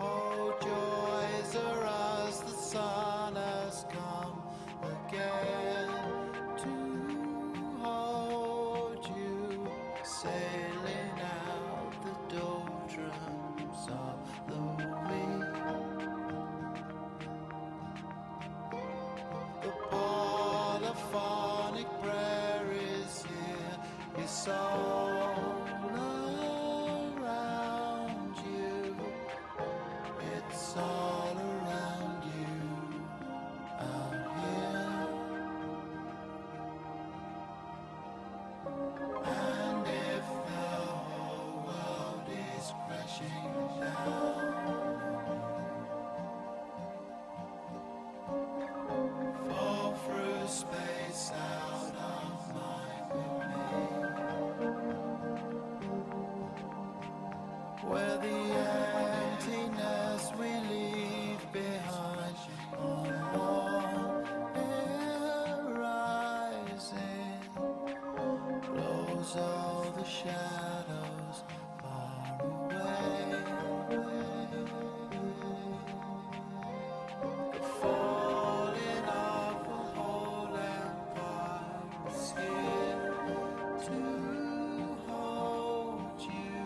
Oh, joys are as the sun has come again to hold you, sailing out the doldrums of the week. The polyphonic prayer is here, it's all around you, it's all around you out here. And if the whole world is crashing down, fall through space out of mind with me, where the emptiness we leave behind on one air rising blows all the shadows far away. The falling of a whole empire is here to hold you,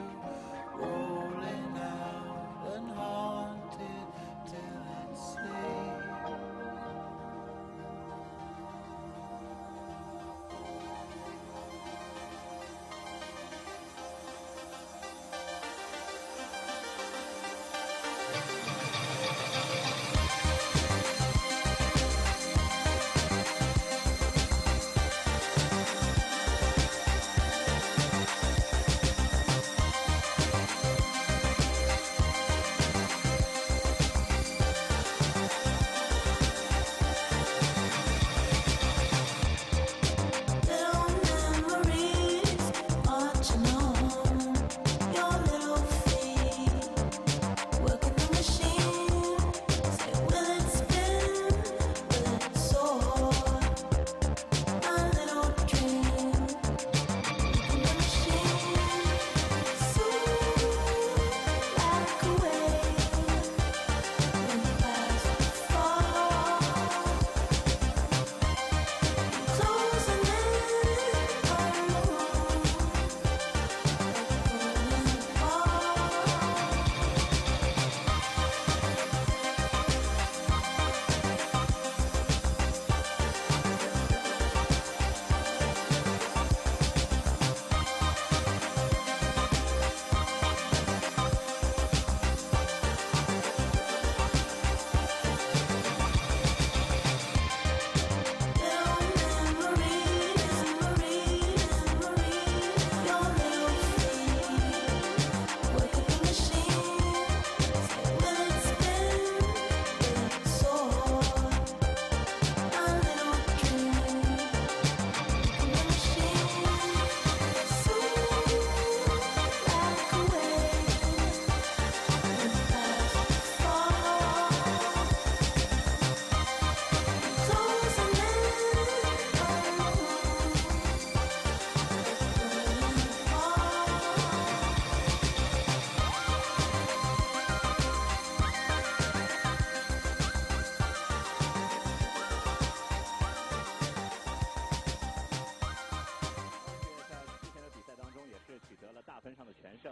rolling out and haunted till it's sleep. Little memories marching on your little feet, working the machine. Say, will it spin? Will it soar? My little dream, working the machine, soon like a wave when the clouds fall. Closing in on the moon,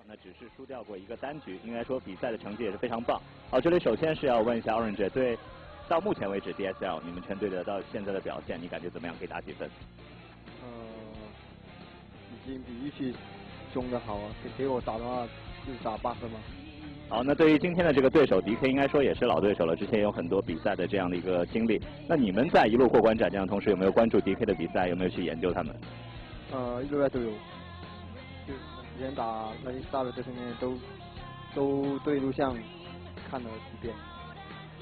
那只是输掉过一个单局，应该说比赛的成绩也是非常棒。好，这里首先是要问一下 Orange 对，到目前为止 DSL 你们全队的到现在的表现，你感觉怎么样？可以打几分？已经比预期中的好啊，给我打的话就打8分嘛。好，那对于今天的这个对手 DK， 应该说也是老对手了，之前有很多比赛的这样的一个经历。那你们在一路过关斩将的同时，有没有关注 DK 的比赛？有没有去研究他们？一路来都有，就之前打那些大的这方面都对录像看了几遍。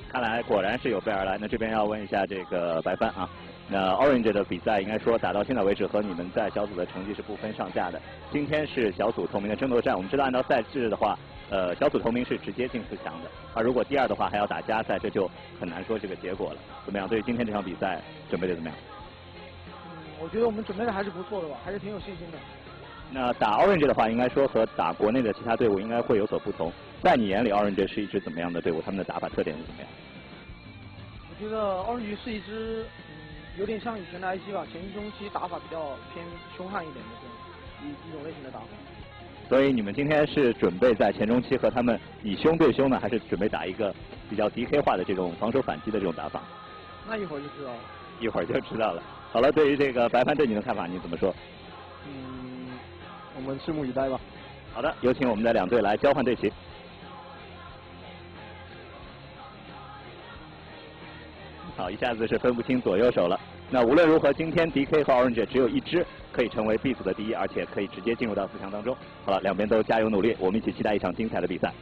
看来果然是有备而来。那这边要问一下这个白帆啊，那 Orange 的比赛应该说打到现在为止和你们在小组的成绩是不分上下的。今天是小组头名的争夺战，我们知道按照赛制的话，小组头名是直接进4强的，而如果第2的话还要打加赛，这就很难说这个结果了。怎么样？对于今天这场比赛准备的怎么样？我觉得我们准备的还是不错的吧，还是挺有信心的。那打 Orange 的话，应该说和打国内的其他队伍应该会有所不同。在你眼里，Orange 是一支怎么样的队伍？他们的打法特点是怎么样？我觉得Orange是一支有点像以前的 IC 吧，前中期打法比较偏凶悍一点的这种一种类型的打法。所以你们今天是准备在前中期和他们以凶对凶呢，还是准备打一个比较 DK 化的这种防守反击的这种打法？那一会儿就知道了。一会儿就知道了。好了，对于这个白帆对你的看法，你怎么说？我们拭目以待吧。好的，有请我们的两队来交换队旗。好，一下子是分不清左右手了。那无论如何，今天 DK 和 Orange 只有一支可以成为 B 组的第一，而且可以直接进入到4强当中。好了，两边都加油努力，我们一起期待一场精彩的比赛。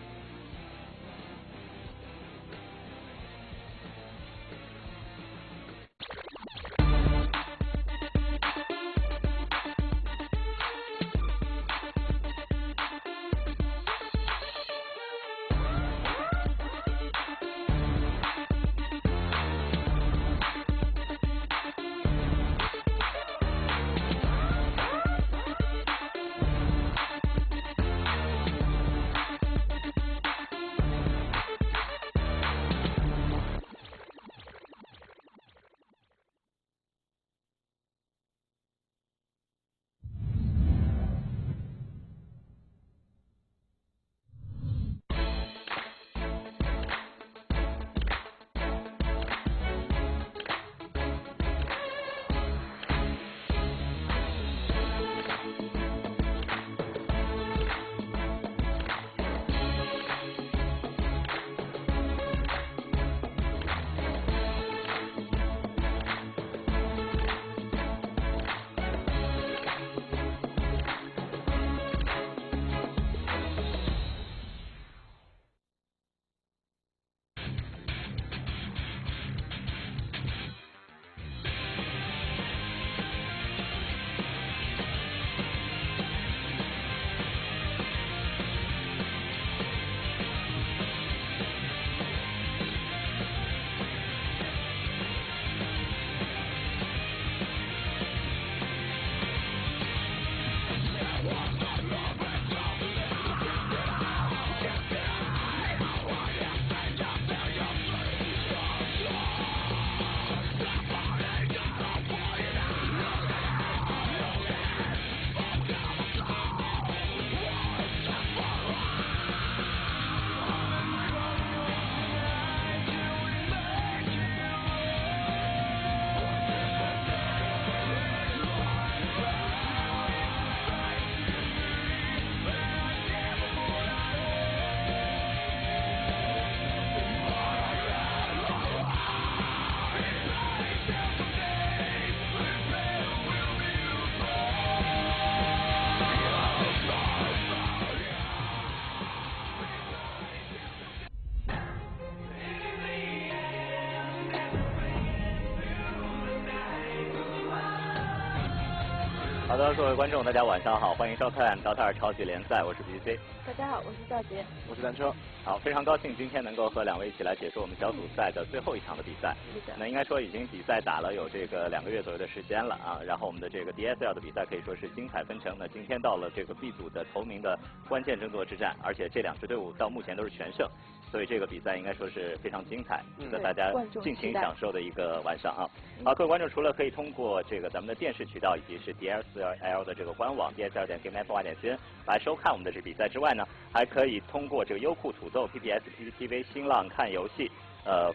好的，各位观众，大家晚上好，欢迎收看DOTA2超级联赛，我是 BC。大家好，我是赵杰，我是单车。好，非常高兴今天能够和两位一起来解说我们小组赛的最后一场的比赛。是的。那应该说已经比赛打了有这个2个月左右的时间了啊，然后我们的这个 D2SL 的比赛可以说是精彩纷呈。那今天到了这个 B 组的头名的关键争夺之战，而且这2支队伍到目前都是全胜。所以这个比赛应该说是非常精彩，值得大家尽情享受的一个晚上啊！好，各位观众除了可以通过这个咱们的电视渠道以及是 D2SL 的这个官网 D2SL.GameFY.CN 来收看我们的这比赛之外呢，还可以通过这个优酷、土豆、PPS、PPTV、新浪看游戏、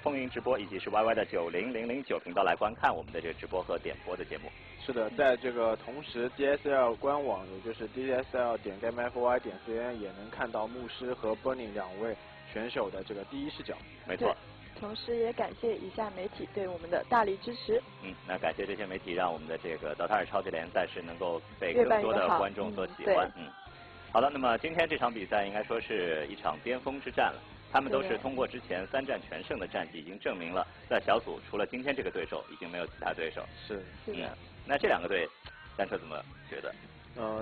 风云直播以及是 YY 的90009频道来观看我们的这个直播和点播的节目。是的，在这个同时 ，D2SL 官网也就是 D2SL.GameFY.CN 也能看到牧师和 Burning 2位选手的这个第一视角。没错。同时也感谢以下媒体对我们的大力支持。那感谢这些媒体，让我们的这个DOTA2超级联赛是能够被更多的观众所喜欢。好的，那么今天这场比赛应该说是一场巅峰之战了。他们都是通过之前3战全胜的战绩，已经证明了在小组除了今天这个对手，已经没有其他对手。是的。那这2个队，单车怎么觉得？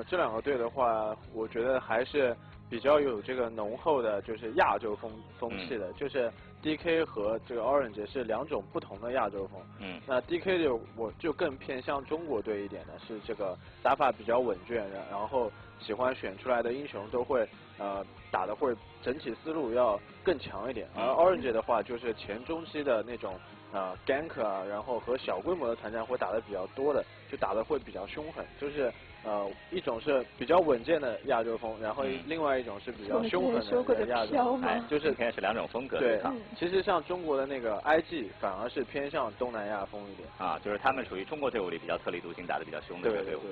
这2个队的话，我觉得还是比较有这个浓厚的，就是亚洲风气的，就是 DK 和这个 Orange 是2种不同的亚洲风。那 DK 我就更偏向中国队一点的，是这个打法比较稳健的，然后喜欢选出来的英雄都会打的会整体思路要更强一点，而 Orange 的话就是前中期的那种gank 啊，然后和小规模的团战会打的比较多的，就打的会比较凶狠，就是一种是比较稳健的亚洲风，然后另外一种是比较凶狠的亚洲风，就是应该是两种风格对抗。其实像中国的那个 IG 反而是偏向东南亚风一点啊，就是他们属于中国队伍里比较特立独行、打得比较凶的队伍。对。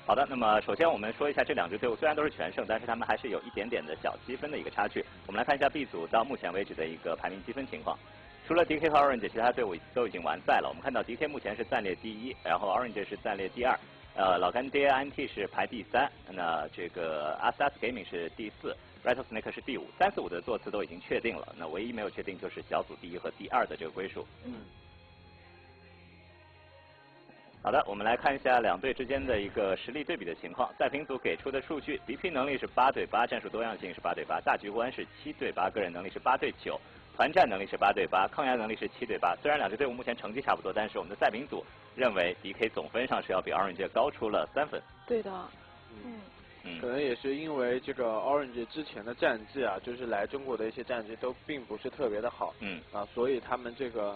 好的，那么首先我们说一下这两支队伍，虽然都是全胜，但是他们还是有一点点的小积分的一个差距。我们来看一下 B 组到目前为止的一个排名积分情况。除了 DK 和 Orange， 其他队伍都已经完赛了。我们看到 DK 目前是暂列第1，然后 Orange 是暂列第2，老干爹 INT 是排第3，那这个 Asas Gaming 是第4。Rattlesnake 是第5，3、4、5的座次都已经确定了，那唯一没有确定就是小组第1和第2的这个归属。好的，我们来看一下两队之间的一个实力对比的情况。赛评组给出的数据 ，DP 能力是8对8，战术多样性是8对8，大局观是7对8，个人能力是8对9，团战能力是8对8，抗压能力是7对8。虽然两支队伍目前成绩差不多，但是我们的赛评组认为 DK 总分上是要比 Orange 高出了3分。对的。可能也是因为这个 Orange 之前的战绩啊，就是来中国的一些战绩都并不是特别的好，所以他们这个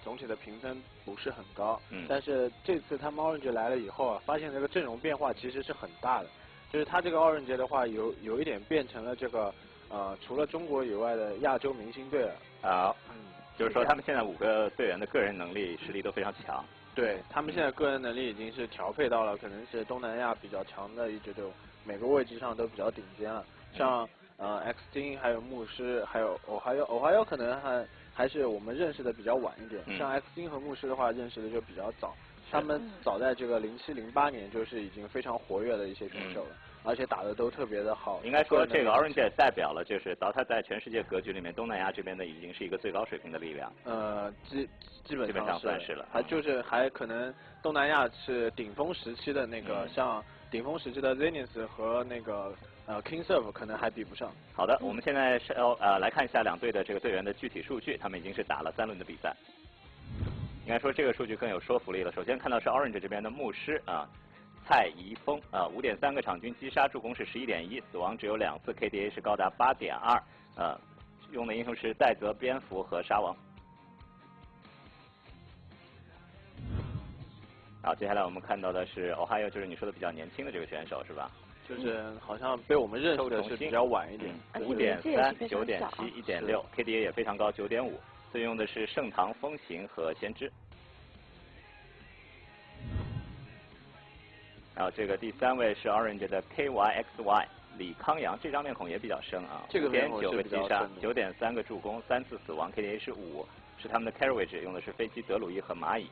总体的评分不是很高。但是这次他们 Orange 来了以后啊，发现这个阵容变化其实是很大的，就是他这个 Orange 的话有一点变成了这个除了中国以外的亚洲明星队了。就是说他们现在5个队员的个人能力实力都非常强。对他们现在个人能力已经是调配到了可能是东南亚比较强的一支队伍，每个位置上都比较顶尖了。像X 金还有牧师还有偶可能还是我们认识的比较晚一点。像 X 金和牧师的话认识的就比较早，他们早在这个07、08年就是已经非常活跃的一些选手了。而且打的都特别的好。应该说这个 Orange 代表了就是DOTA在全世界格局里面东南亚这边的已经是一个最高水平的力量。基本上算是了。还可能东南亚是顶峰时期的那个像顶峰时期的 Zenith 和那个KingServe 可能还比不上。好的，我们现在是来看一下两队的这个队员的具体数据，他们已经是打了3轮的比赛。应该说这个数据更有说服力了。首先看到是 Orange 这边的牧师蔡怡峰5.3个场均击杀，助攻是11.1，死亡只有2次 ，KDA 是高达8.2，用的英雄是戴泽、蝙蝠和沙王。好，接下来我们看到的是 Ohio， 就是你说的比较年轻的这个选手是吧？就是好像被我们认识的是比较晚一点，5.3、9.7、1.6 ，KDA 也非常高，9.5，所以用的是盛唐、风行和先知。然后这个第3位是 Orange 的 KYXY 李康阳，这张面孔也比较生这个面孔5.9个击杀，9.3个助攻，3次死亡 ，KDA 是5，是他们的 carry 位置，用的是飞机德鲁伊和蚂蚁，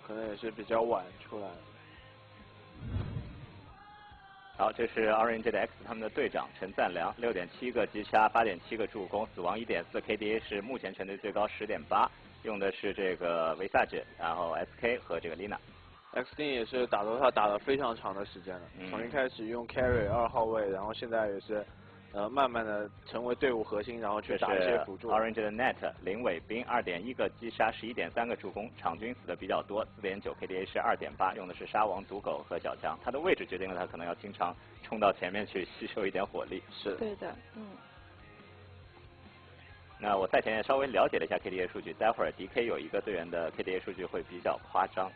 可能也是比较晚出来。好，这是 Orange 的 X 他们的队长陈赞良，6.7个击杀，8.7个助攻，死亡1.4，KDA 是目前全队最高10.8，用的是这个维萨治，然后 SK 和这个 Lina。X 丁也是打DOTA打了非常长的时间了，从一开始用 carry 2号位，然后现在也是慢慢的成为队伍核心，然后去打一些辅助。Orange 的 Net 林伟斌2.1个击杀，11.3个助攻，场均死的比较多，4.9 KDA 是2.8，用的是沙王、赌狗和小强。他的位置决定了他可能要经常冲到前面去吸收一点火力。是。对的，那我赛前也稍微了解了一下 KDA 数据，待会儿 DK 有一个队员的 KDA 数据会比较夸张。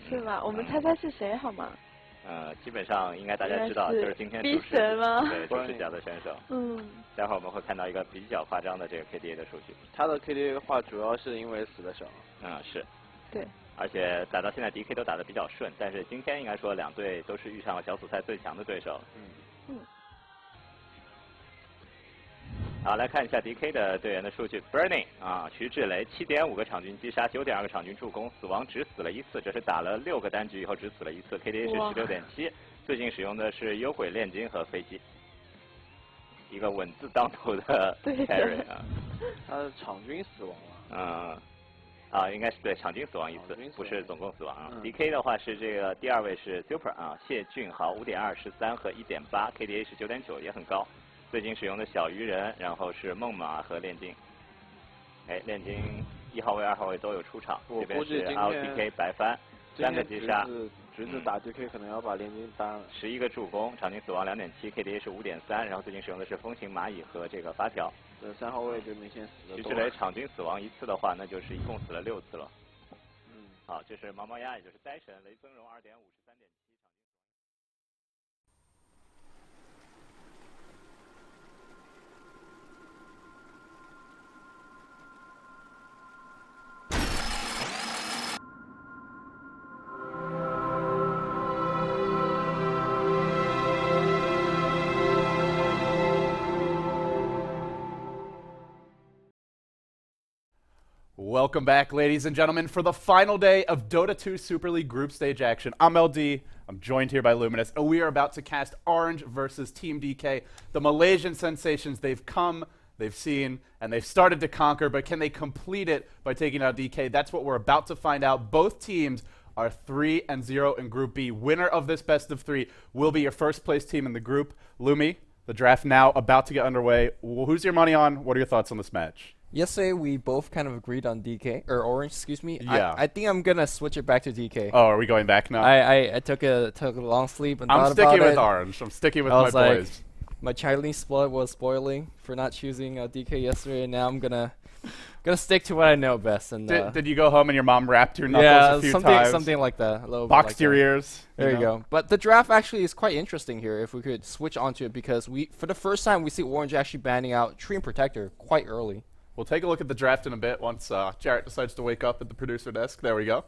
是吗？我们猜猜是谁好吗？基本上应该大家知道，就是今天主持角的选手。待会儿我们会看到一个比较夸张的这个 KDA 的数据。他的 KDA 的话，主要是因为死的少。是。对。而且打到现在 DK 都打得比较顺，但是今天应该说两队都是遇上了小组赛最强的对手。好，来看一下 DK 的队员的数据 ，Burning 徐志雷7.5个场均击杀，9.2个场均助攻，死亡只死了1次，这是打了6个单局以后只死了1次 ，KDA 是16.7，最近使用的是幽鬼炼金和飞机，一个稳字当头的 carry 他的场均死亡应该是对场均死亡1次，不是总共死亡DK 的话是这个第2位是 Super 谢俊豪5.2、13和1.8 ，KDA 是9.9，也很高。最近使用的小鱼人，然后是梦马和炼金。炼金1号位、2号位都有出场。这边是 LDK 白帆，3个击杀。侄子打 DK 可能要把联军搬了。11个助攻，场均死亡2.7，KDA 是5.3，然后最近使用的是风行蚂蚁和这个发条。3号位就明显死的多。徐志磊场均死亡1次的话，那就是一共死了6次了。好，这是毛毛鸭，也就是呆神雷增荣2.53.7。Welcome back, ladies and gentlemen, for the final day of Dota 2 Super League group stage action. I'm LD. I'm joined here by Luminous, and we are about to cast Orange versus Team DK. The Malaysian sensations, they've come, they've seen, and they've started to conquer, but can they complete it by taking out DK? That's what we're about to find out. Both teams are 3-0 in Group B. Winner of this best of 3 will be your first place team in the group. Lumi, the draft now about to get underway. Who's your money on? What are your thoughts on this match? Yesterday, we both kind of agreed on DK, or Orange, excuse me. Yeah. I think I'm going to switch it back to DK. Oh, are we going back now? I took a long sleep and I'm thought about it. sticking with Orange. I'm sticking with my boys. My Chinese blood was spoiling for not choosing DK yesterday, and now I'm gonna stick to what I know best. And did you go home and your mom wrapped your knuckles a few times? Something like that. A little Boxed bit like your that. ears. There you go. But the draft actually is quite interesting here if we could switch onto it, because for the first time we see Orange actually banning out Tree and Protector quite early. We'll take a look at the draft in a bit once Jarrett decides to wake up at the producer desk. There we go.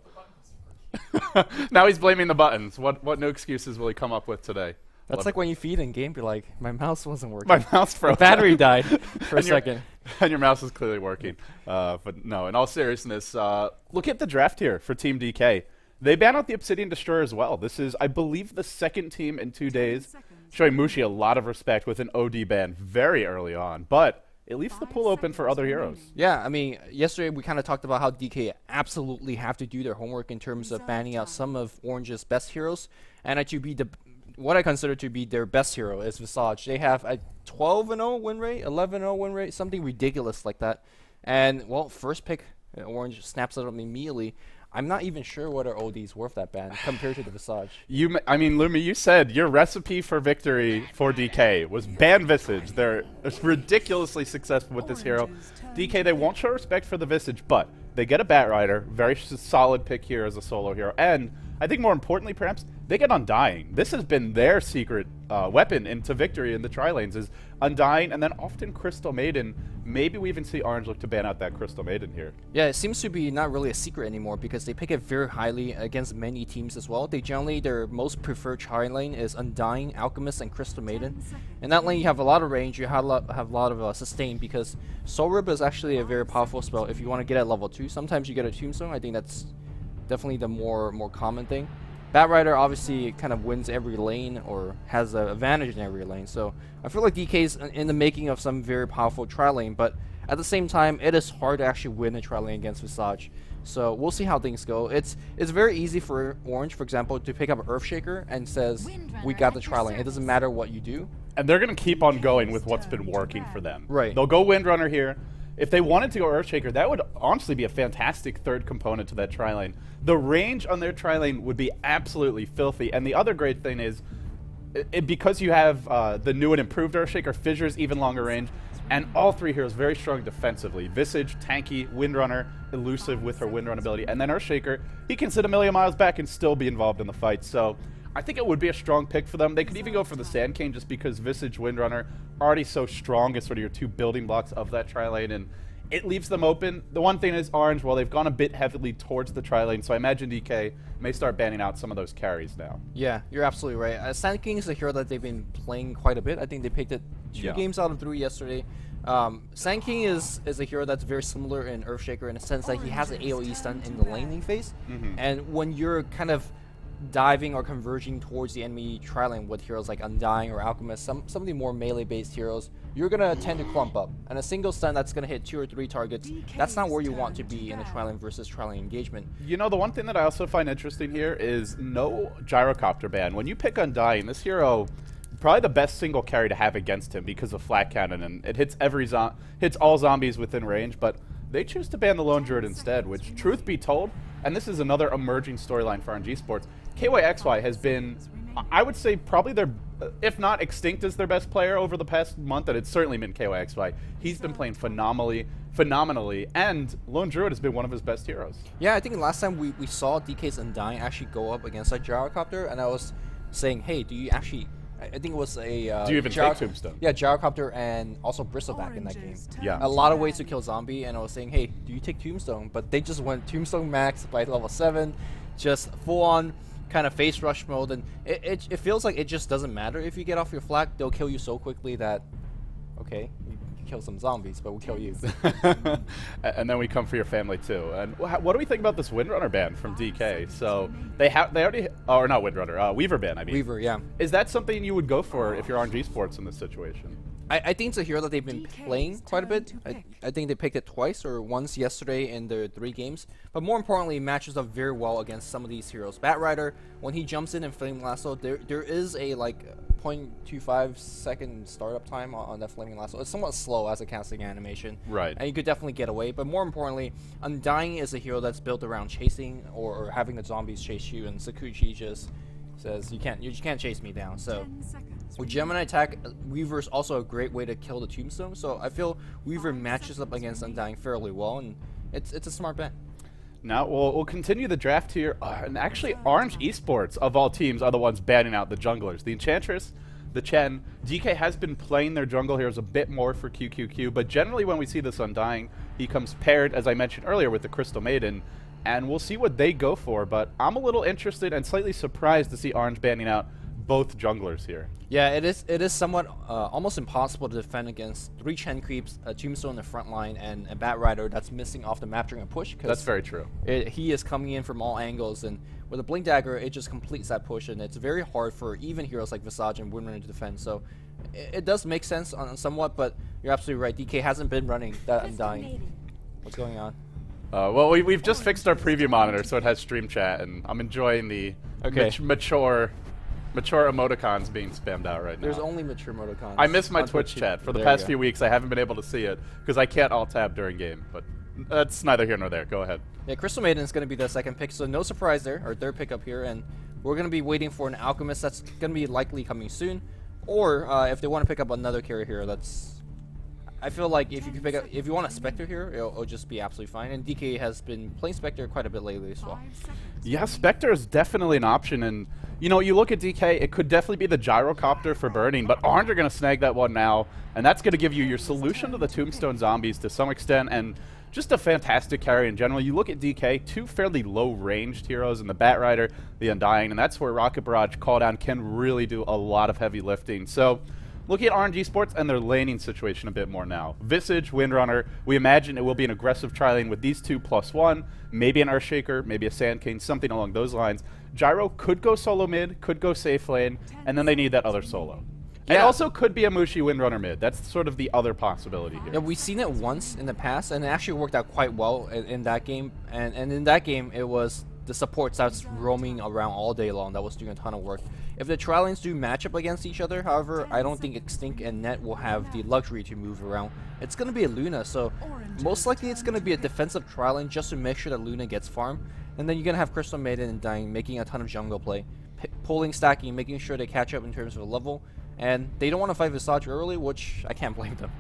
Now he's blaming the buttons. What new excuses will he come up with today? That's like when you feed in game, you're like, my mouse wasn't working. My mouse froze. The battery died for a second. And your mouse is clearly working. But no, in all seriousness, look at the draft here for Team DK. They ban out the Obsidian Destroyer as well. This is, I believe, the second team in 2 days, showing Mushi a lot of respect with an OD ban very early on. But it leaves the pool open for other heroes. Yeah, I mean, yesterday we kind of talked about how DK absolutely have to do their homework in terms of banning out some of Orange's best heroes, and actually what I consider to be their best hero is Visage. They have a 12-0 win rate, 11-0 win rate, something ridiculous like that. And, well, first pick, Orange snaps it up immediately. I'm not even sure whether OD is worth that ban compared to the Visage. I mean, Lumi, you said your recipe for victory for DK was ban Visage. They're ridiculously successful with this hero. DK, they won't show respect for the Visage, but they get a Batrider, very solid pick here as a solo hero, and I think more importantly, perhaps, they get Undying. This has been their secret weapon into victory in the tri-lanes, is Undying and then often Crystal Maiden. Maybe we even see Orange look to ban out that Crystal Maiden here. Yeah, it seems to be not really a secret anymore because they pick it very highly against many teams as well. Their most preferred tri-lane is Undying, Alchemist, and Crystal Maiden. In that lane, you have a lot of range, you have a lot of sustain, because Soul Rip is actually a very powerful spell if you want to get at level 2. Sometimes you get a Tombstone. I think that's definitely the more common thing. Batrider obviously kind of wins every lane or has an advantage in every lane, so I feel like DK is in the making of some very powerful tri-lane, but at the same time, it is hard to actually win a tri-lane against Visage. So we'll see how things go. It's very easy for Orange, for example, to pick up Earthshaker and says, we got the tri-lane. It doesn't matter what you do. And they're going to keep on going with what's been working for them. Right. They'll go Windrunner here. If they wanted to go Earthshaker, that would honestly be a fantastic third component to that tri-lane. The range on their tri-lane would be absolutely filthy. And the other great thing is, because you have the new and improved Earthshaker, Fissure's even longer range, and all 3 heroes very strong defensively. Visage, tanky, Windrunner, elusive with her Windrun ability, and then Earthshaker, he can sit a million miles back and still be involved in the fight. So I think it would be a strong pick for them. They could even go for the Sand King just because Visage, Windrunner already so strong as sort of your 2 building blocks of that tri-lane, and it leaves them open. The one thing is Orange, well, they've gone a bit heavily towards the tri-lane, so I imagine DK may start banning out some of those carries now. Yeah, you're absolutely right. Sand King is a hero that they've been playing quite a bit. I think they picked it 2 games out of 3 yesterday. Sand King is a hero that's very similar in Earthshaker in the sense that he has an AoE stun in the laning phase, and when you're kind of diving or converging towards the enemy tri-lane with heroes like Undying or Alchemist, some of the more melee-based heroes, you're going to tend to clump up. And a single stun that's going to hit 2 or 3 targets, that's not where you want to be in a tri-lane versus tri-lane engagement. You know, the one thing that I also find interesting here is no Gyrocopter ban. When you pick Undying, this hero, probably the best single carry to have against him because of Flat Cannon, and it hits hits all zombies within range, but they choose to ban the Lone Druid instead, which, truth be told, and this is another emerging storyline for RNG Sports, KYXY has been, I would say, probably their, if not extinct as their best player over the past month, and it's certainly been KYXY. He's been playing phenomenally, and Lone Druid has been one of his best heroes. Yeah, I think last time we saw DK's Undying actually go up against a Gyrocopter, and I was saying, hey, do you actually... I think it was a... do you even take Tombstone? Yeah, Gyrocopter and also Bristleback in that game. Yeah. A lot of ways to kill Zombie, and I was saying, hey, do you take Tombstone? But they just went Tombstone max by level 7, just full-on kind of face rush mode, and it feels like it just doesn't matter if you get off your flak. They'll kill you so quickly that, okay, you can kill some zombies, but we'll kill you. And then we come for your family too. And what do we think about this Windrunner ban from DK? So they already, or not Windrunner, Weaver ban, I mean. Weaver, yeah. Is that something you would go for if you're on eSports in this situation? I think it's a hero that they've been playing quite a bit. I think they picked it twice or once yesterday in their 3 games. But more importantly, it matches up very well against some of these heroes. Batrider, when he jumps in and Flaming Lasso, there is a like 0.25 second startup time on that Flaming Lasso. It's somewhat slow as a casting animation. Right. And you could definitely get away. But more importantly, Undying is a hero that's built around chasing or having the zombies chase you. And Sakuchi just says, you can't chase me down. So with Gemini attack, Weaver is also a great way to kill the Tombstone. So I feel Weaver matches up against Undying fairly well, and it's a smart bet. Now we'll continue the draft here, and actually Orange Esports of all teams are the ones banning out the junglers. The Enchantress, the Chen, DK has been playing their jungle heroes a bit more for QQQ, but generally when we see this Undying, he comes paired, as I mentioned earlier, with the Crystal Maiden, and we'll see what they go for. But I'm a little interested and slightly surprised to see Orange banning out both junglers here. Yeah, it is somewhat almost impossible to defend against 3 Chen creeps, a Tombstone in the front line, and a Batrider that's missing off the map during a push. That's very true. He is coming in from all angles, and with a Blink Dagger, it just completes that push, and it's very hard for even heroes like Visage and Windrunner to defend. So it does make sense on somewhat, but you're absolutely right. DK hasn't been running that Undying. What's going on? Well, we've just fixed our preview monitor, so it has stream chat, and I'm enjoying the mature emoticons being spammed out right now. There's only mature emoticons. I miss my Twitch chat. For the past few weeks, I haven't been able to see it because I can't alt-tab during game, but that's neither here nor there. Go ahead. Yeah, Crystal Maiden is going to be the second pick, so no surprise there, our third pick up here, and we're going to be waiting for an Alchemist that's going to be likely coming soon, or if they want to pick up another carry hero, that's... I feel like if you want a Spectre here, it'll just be absolutely fine. And DK has been playing Spectre quite a bit lately as well. Yeah, Spectre is definitely an option, and you know, you look at DK, it could definitely be the Gyrocopter for burning, but Orange are going to snag that one now, and that's going to give you your solution to the Tombstone zombies to some extent, and just a fantastic carry in general. You look at DK, 2 fairly low-ranged heroes in the Batrider, the Undying, and that's where Rocket Barrage Call Down can really do a lot of heavy lifting. So looking at RNG Sports and their laning situation a bit more now. Visage, Windrunner, we imagine it will be an aggressive tri-lane with these 2 +1, maybe an Earthshaker, maybe a Sand King, something along those lines. Gyro could go solo mid, could go safe lane, and then they need that other solo. Yeah. And also could be a Mushi Windrunner mid. That's sort of the other possibility here. Yeah, we've seen it once in the past, and it actually worked out quite well in that game. And in that game, it was the supports that's roaming around all day long that was doing a ton of work. If the tri-lanes do match up against each other, however, I don't think Extinct and Net will have the luxury to move around. It's going to be a Luna, so most likely it's going to be a defensive tri-lane just to make sure that Luna gets farmed. And then you're going to have Crystal Maiden and Dying making a ton of jungle play, pulling, stacking, making sure they catch up in terms of the level. And they don't want to fight Visage early, which I can't blame them.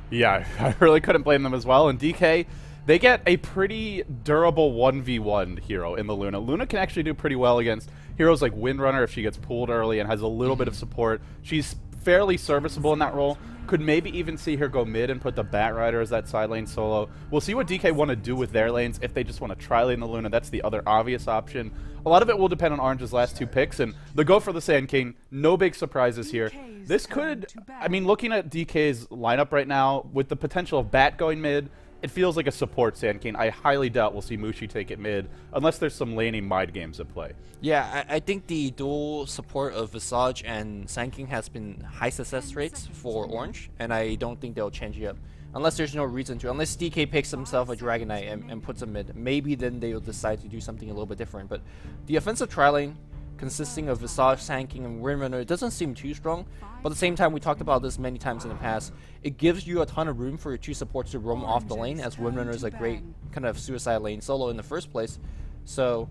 Yeah, I really couldn't blame them as well. And DK, they get a pretty durable 1v1 hero in the Luna. Luna can actually do pretty well against heroes like Windrunner if she gets pulled early and has a little bit of support. She's fairly serviceable in that role. Could maybe even see her go mid and put the Batrider as that side lane solo. We'll see what DK want to do with their lanes. If they just want to tri-lane the Luna, that's the other obvious option. A lot of it will depend on Orange's last 2 picks, and they'll go for the Sand King. No big surprises here. This could, I mean, looking at DK's lineup right now, with the potential of Bat going mid, it feels like a support Sand King. I highly doubt we'll see Mushi take it mid, unless there's some laning mind games at play. Yeah, I think the dual support of Visage and Sand King has been high success rates for Orange, and I don't think they'll change it up. Unless there's no reason to. Unless DK picks himself a Dragon Knight and puts him mid. Maybe then they'll decide to do something a little bit different. But the offensive tri-lane, consisting of Visage, Sand King, and Windrunner, it doesn't seem too strong. But at the same time, we talked about this many times in the past, it gives you a ton of room for your 2 supports to roam off the lane, as Windrunner is a great kind of suicide lane solo in the first place. So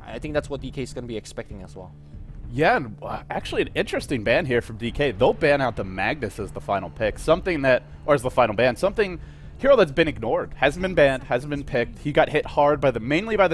I think that's what DK is going to be expecting as well. Yeah, and actually an interesting ban here from DK. They'll ban out the Magnus as the final pick, something that, or as the final ban, something hero that's been ignored, hasn't been banned, hasn't been picked. He got hit hard by mainly by the